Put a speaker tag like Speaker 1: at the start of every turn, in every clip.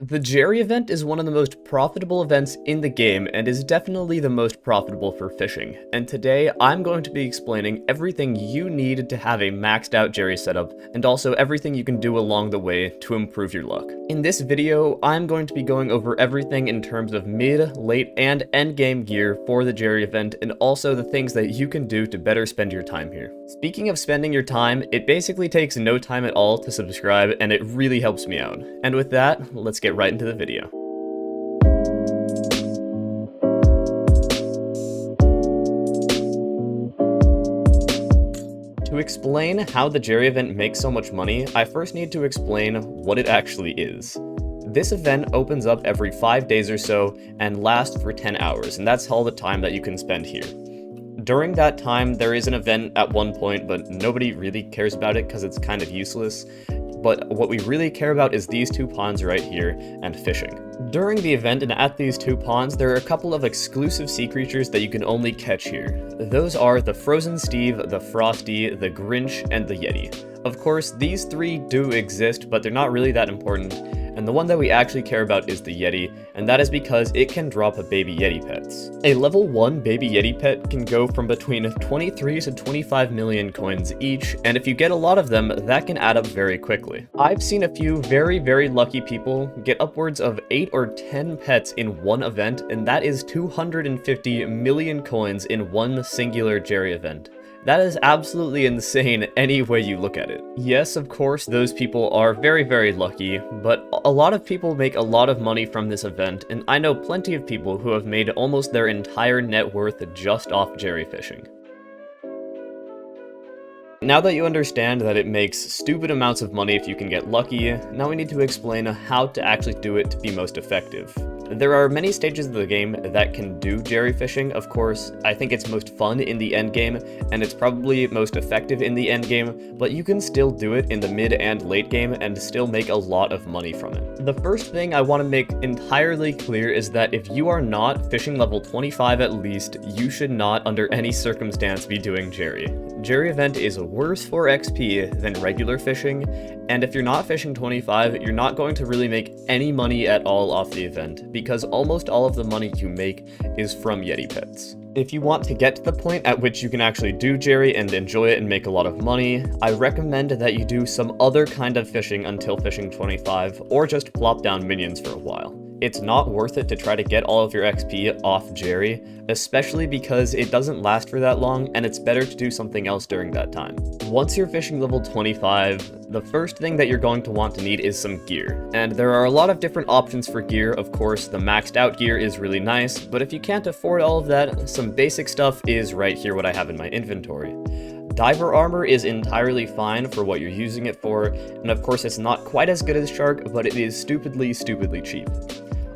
Speaker 1: The Jerry event is one of the most profitable events in the game and is definitely the most profitable for fishing. And today I'm going to be explaining everything you need to have a maxed out Jerry setup and also everything you can do along the way to improve your luck. In this video, I'm going to be going over everything in terms of mid, late, and end game gear for the Jerry event and also the things that you can do to better spend your time here. Speaking of spending your time, it basically takes no time at all to subscribe and it really helps me out. And with that, let's get right into the video. To explain how the Jerry event makes so much money, I first need to explain what it actually is. This event opens up every 5 days or so and lasts for 10 hours, and that's all the time that you can spend here. During that time, there is an event at one point, but nobody really cares about it because it's kind of useless. But what we really care about is these two ponds right here and fishing. During the event and at these two ponds, there are a couple of exclusive sea creatures that you can only catch here. Those are the Frozen Steve, the Frosty, the Grinch, and the Yeti. Of course, these three do exist, but they're not really that important, and the one that we actually care about is the Yeti, and that is because it can drop a baby Yeti pets. A level 1 baby Yeti pet can go from between 23 to 25 million coins each, and if you get a lot of them, that can add up very quickly. I've seen a few very lucky people get upwards of 8 or 10 pets in one event, and that is 250 million coins in one singular Jerry event. That is absolutely insane any way you look at it. Yes, of course, those people are very lucky, but a lot of people make a lot of money from this event, and I know plenty of people who have made almost their entire net worth just off Jerry fishing. Now that you understand that it makes stupid amounts of money if you can get lucky, now we need to explain how to actually do it to be most effective. There are many stages of the game that can do Jerry fishing. Of course, I think it's most fun in the end game, and it's probably most effective in the end game, but you can still do it in the mid and late game and still make a lot of money from it. The first thing I want to make entirely clear is that if you are not fishing level 25 at least, you should not under any circumstance be doing Jerry. Jerry event is worse for XP than regular fishing, and if you're not fishing 25, you're not going to really make any money at all off the event, because almost all of the money you make is from Yeti pets. If you want to get to the point at which you can actually do Jerry and enjoy it and make a lot of money, I recommend that you do some other kind of fishing until fishing 25, or just plop down minions for a while. It's not worth it to try to get all of your XP off Jerry, especially because it doesn't last for that long and it's better to do something else during that time. Once you're fishing level 25, the first thing that you're going to want to need is some gear. And there are a lot of different options for gear. Of course, the maxed out gear is really nice, but if you can't afford all of that, some basic stuff is right here what I have in my inventory. Diver armor is entirely fine for what you're using it for, and of course it's not quite as good as Shark, but it is stupidly cheap.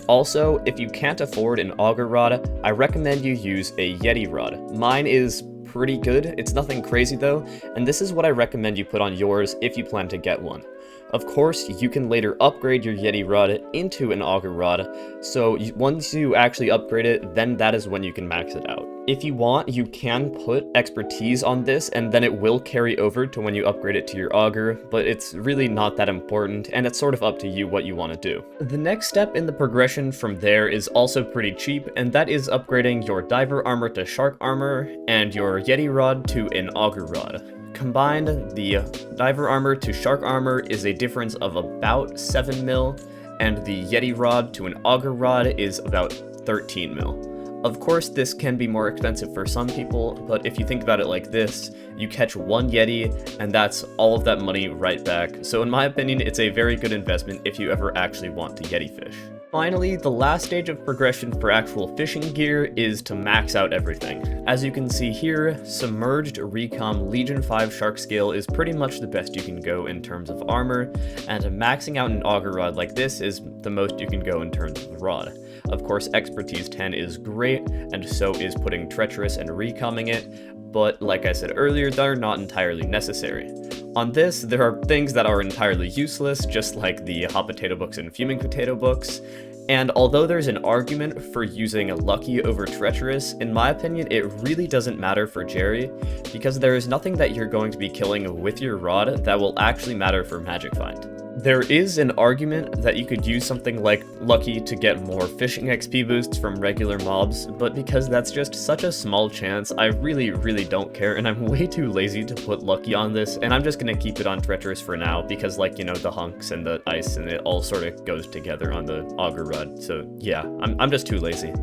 Speaker 1: Also, if you can't afford an auger rod, I recommend you use a Yeti rod. Mine is pretty good, it's nothing crazy though, and this is what I recommend you put on yours if you plan to get one. Of course, you can later upgrade your Yeti rod into an auger rod, so once you actually upgrade it, then that is when you can max it out. If you want, you can put expertise on this, and then it will carry over to when you upgrade it to your auger, but it's really not that important, and it's sort of up to you what you want to do. The next step in the progression from there is also pretty cheap, and that is upgrading your diver armor to shark armor, and your Yeti rod to an auger rod. Combined, the diver armor to shark armor is a difference of about 7 mil, and the Yeti rod to an auger rod is about 13 mil. Of course, this can be more expensive for some people, but if you think about it like this, you catch one Yeti, and that's all of that money right back. So in my opinion, it's a very good investment if you ever actually want to Yeti fish. Finally, the last stage of progression for actual fishing gear is to max out everything. As you can see here, Submerged Recom Legion 5 Shark Scale is pretty much the best you can go in terms of armor, and maxing out an auger rod like this is the most you can go in terms of rod. Of course, Expertise 10 is great, and so is putting Treacherous and recomming it, but like I said earlier, they're not entirely necessary. On this, there are things that are entirely useless, just like the Hot Potato Books and Fuming Potato Books, and although there's an argument for using Lucky over Treacherous, in my opinion it really doesn't matter for Jerry, because there is nothing that you're going to be killing with your rod that will actually matter for Magic Find. There is an argument that you could use something like Lucky to get more fishing XP boosts from regular mobs, but because that's just such a small chance, I really don't care, and I'm way too lazy to put Lucky on this, and I'm just gonna keep it on Treacherous for now, because like, you know, the hunks and the ice and it all sort of goes together on the Auger Rod, so yeah, I'm just too lazy.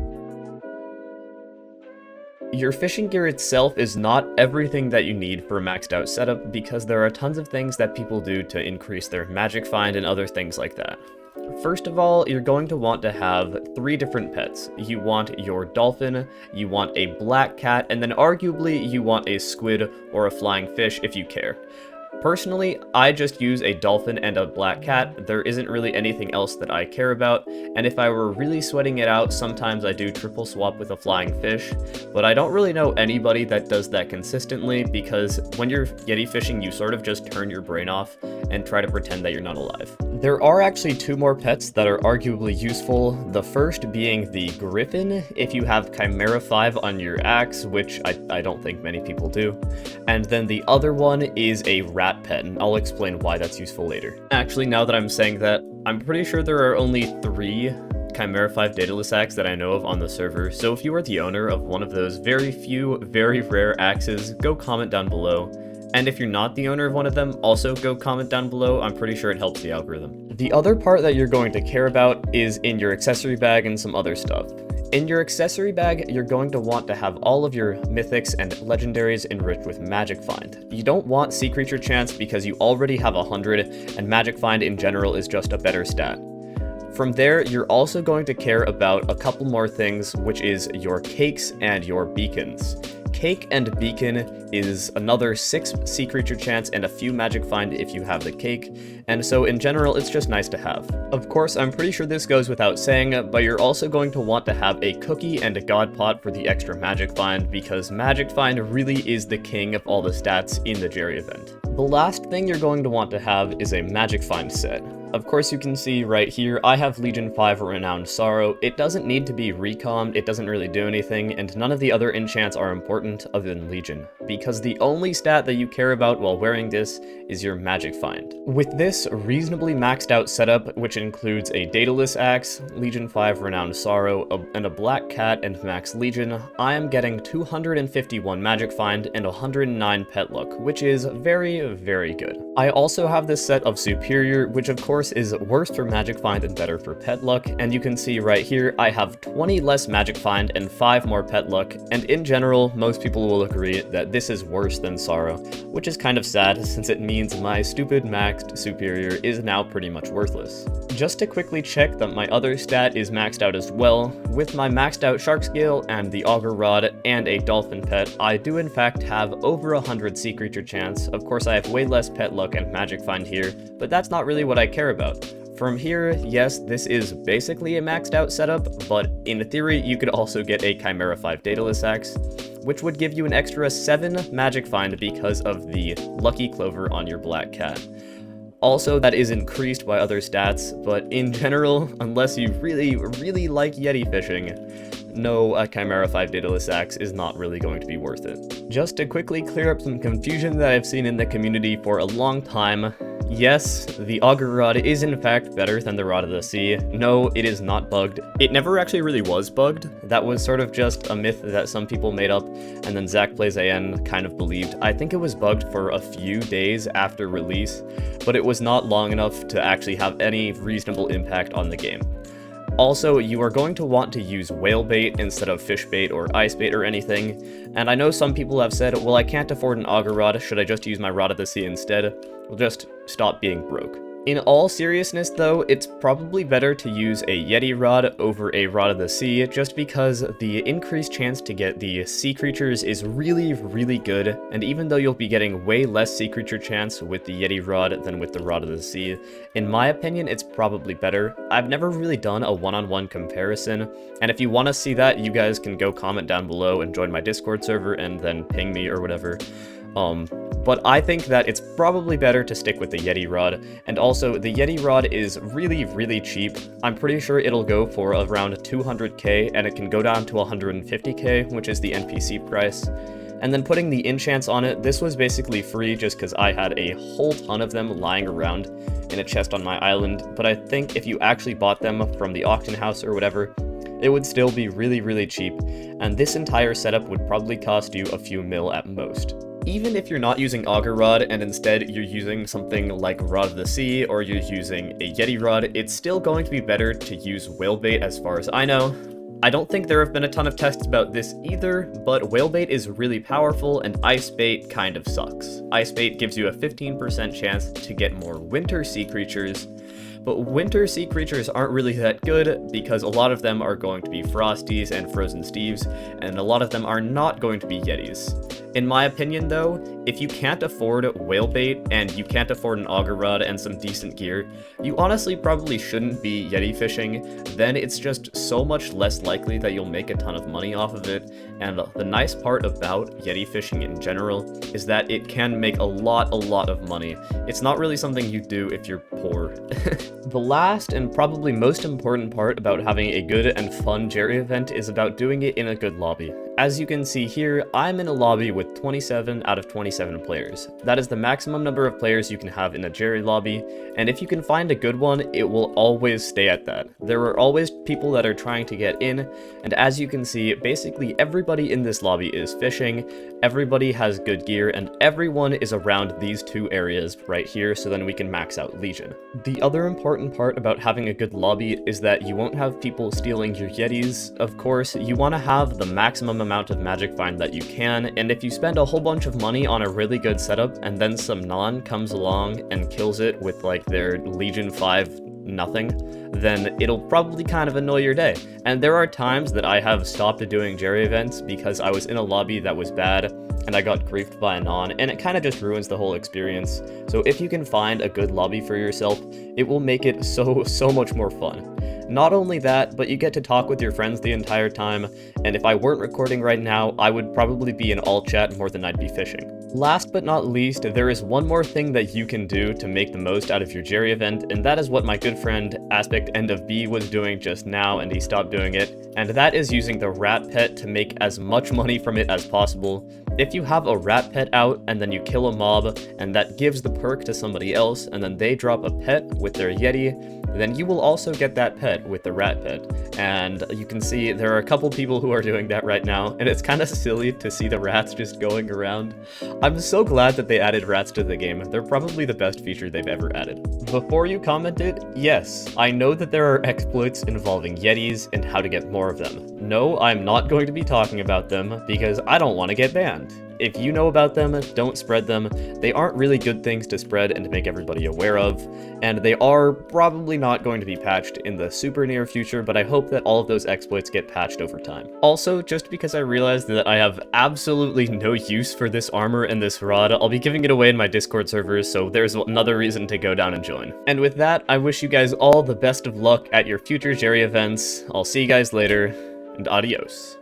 Speaker 1: Your fishing gear itself is not everything that you need for a maxed out setup because there are tons of things that people do to increase their magic find and other things like that. First of all, you're going to want to have 3 different pets. You want your dolphin, you want a black cat, and then arguably you want a squid or a flying fish if you care. Personally, I just use a dolphin and a black cat. There isn't really anything else that I care about, and if I were really sweating it out, sometimes I do triple swap with a flying fish, but I don't really know anybody that does that consistently because when you're yeti fishing, you sort of just turn your brain off and try to pretend that you're not alive. There are actually 2 more pets that are arguably useful, the first being the Griffin, if you have Chimera 5 on your axe, which I don't think many people do, and then the other one is a rat pet, and I'll explain why that's useful later. Actually, now that I'm saying that, I'm pretty sure there are only 3 Chimera 5 Daedalus axe that I know of on the server, so if you are the owner of one of those very few, very rare axes, go comment down below. And if you're not the owner of one of them, also go comment down below, I'm pretty sure it helps the algorithm. The other part that you're going to care about is in your accessory bag and some other stuff. In your accessory bag, you're going to want to have all of your mythics and legendaries enriched with magic find. You don't want sea creature chance because you already have 100, and magic find in general is just a better stat. From there, you're also going to care about a couple more things, which is your cakes and your beacons. Cake and Beacon is another 6 sea creature chance and a few magic find if you have the cake, and so in general it's just nice to have. Of course, I'm pretty sure this goes without saying, but you're also going to want to have a cookie and a god pot for the extra magic find, because magic find really is the king of all the stats in the Jerry event. The last thing you're going to want to have is a magic find set. Of course, you can see right here, I have Legion 5 Renowned Sorrow. It doesn't need to be recommed, it doesn't really do anything, and none of the other enchants are important other than Legion, because the only stat that you care about while wearing this is your magic find. With this reasonably maxed out setup, which includes a Daedalus axe, Legion 5 Renowned Sorrow, and a black cat and max Legion, I am getting 251 magic find and 109 pet luck, which is very good. I also have this set of Superior, which of course is worse for magic find and better for pet luck, and you can see right here I have 20 less magic find and 5 more pet luck, and in general most people will agree that this is worse than Sorrow, which is kind of sad since it means my stupid maxed Superior is now pretty much worthless. Just to quickly check that my other stat is maxed out as well, with my maxed out Shark Scale and the Auger Rod and a Dolphin pet, I do in fact have over 100 sea creature chance. Of course I have way less pet luck and magic find here, but that's not really what I care about. From here, yes, this is basically a maxed out setup, but in theory you could also get a Chimera 5 Daedalus axe, which would give you an extra 7 magic find because of the Lucky Clover on your black cat. Also, that is increased by other stats, but in general, unless you really like yeti fishing, no, a Chimera 5 Daedalus axe is not really going to be worth it. Just to quickly clear up some confusion that I've seen in the community for a long time, yes, the Auger Rod is in fact better than the Rod of the Sea. No, it is not bugged. It never actually really was bugged. That was sort of just a myth that some people made up, and then Zach Plays AN kind of believed. I think it was bugged for a few days after release, but it was not long enough to actually have any reasonable impact on the game. Also, you are going to want to use whale bait instead of fish bait or ice bait or anything, and I know some people have said, well, I can't afford an Auger Rod, should I just use my Rod of the Sea instead? Well, just stop being broke. In all seriousness though, it's probably better to use a Yeti Rod over a Rod of the Sea, just because the increased chance to get the sea creatures is really good, and even though you'll be getting way less sea creature chance with the Yeti Rod than with the Rod of the Sea, in my opinion it's probably better. I've never really done a one-on-one comparison, and if you want to see that, you guys can go comment down below and join my Discord server and then ping me or whatever. But I think that it's probably better to stick with the Yeti Rod, and also the Yeti Rod is really cheap. I'm pretty sure it'll go for around 200k, and it can go down to 150k, which is the NPC price. And then putting the enchants on it, this was basically free just because I had a whole ton of them lying around in a chest on my island, but I think if you actually bought them from the auction house or whatever, it would still be really, really cheap, and this entire setup would probably cost you a few mil at most. Even if you're not using Auger Rod and instead you're using something like Rod of the Sea or you're using a Yeti Rod, it's still going to be better to use whale bait as far as I know. I don't think there have been a ton of tests about this either, but whale bait is really powerful and ice bait kind of sucks. Ice bait gives you a 15% chance to get more winter sea creatures, but winter sea creatures aren't really that good because a lot of them are going to be Frosties and Frozen Steves, and a lot of them are not going to be Yetis. In my opinion though, if you can't afford whale bait and you can't afford an auger rod and some decent gear, you honestly probably shouldn't be Yeti fishing. Then it's just so much less likely that you'll make a ton of money off of it, and the nice part about Yeti fishing in general is that it can make a lot of money. It's not really something you do if you're poor. The last and probably most important part about having a good and fun Jerry event is about doing it in a good lobby. As you can see here, I'm in a lobby with 27 out of 27 players. That is the maximum number of players you can have in a Jerry lobby, and if you can find a good one, it will always stay at that. There are always people that are trying to get in, and as you can see, basically everybody in this lobby is fishing, everybody has good gear, and everyone is around these two areas right here, so then we can max out Legion. The other important part about having a good lobby is that you won't have people stealing your Yetis. Of course, you want to have the maximum amount of magic find that you can, and if you spend a whole bunch of money on a really good setup and then some non comes along and kills it with like their Legion 5 nothing, then it'll probably kind of annoy your day. And there are times that I have stopped doing Jerry events because I was in a lobby that was bad and I got griefed by a non, and it kind of just ruins the whole experience. So if you can find a good lobby for yourself, it will make it so much more fun. Not only that, but you get to talk with your friends the entire time, and if I weren't recording right now, I would probably be in all chat more than I'd be fishing. Last but not least, there is one more thing that you can do to make the most out of your Jerry event, and that is what my good friend Aspect End of B was doing just now, and he stopped doing it, and that is using the rat pet to make as much money from it as possible. If you have a rat pet out and then you kill a mob and that gives the perk to somebody else and then they drop a pet with their Yeti, then you will also get that pet with the rat pet. And you can see there are a couple people who are doing that right now, and it's kind of silly to see the rats just going around. I'm so glad that they added rats to the game. They're probably the best feature they've ever added. Before you commented, yes, I know that there are exploits involving Yetis and how to get more of them. No, I'm not going to be talking about them because I don't want to get banned. If you know about them, don't spread them. They aren't really good things to spread and to make everybody aware of, and they are probably not going to be patched in the super near future, but I hope that all of those exploits get patched over time. Also, just because I realized that I have absolutely no use for this armor and this rod, I'll be giving it away in my Discord servers, so there's another reason to go down and join. And with that, I wish you guys all the best of luck at your future Jerry events. I'll see you guys later, and adios.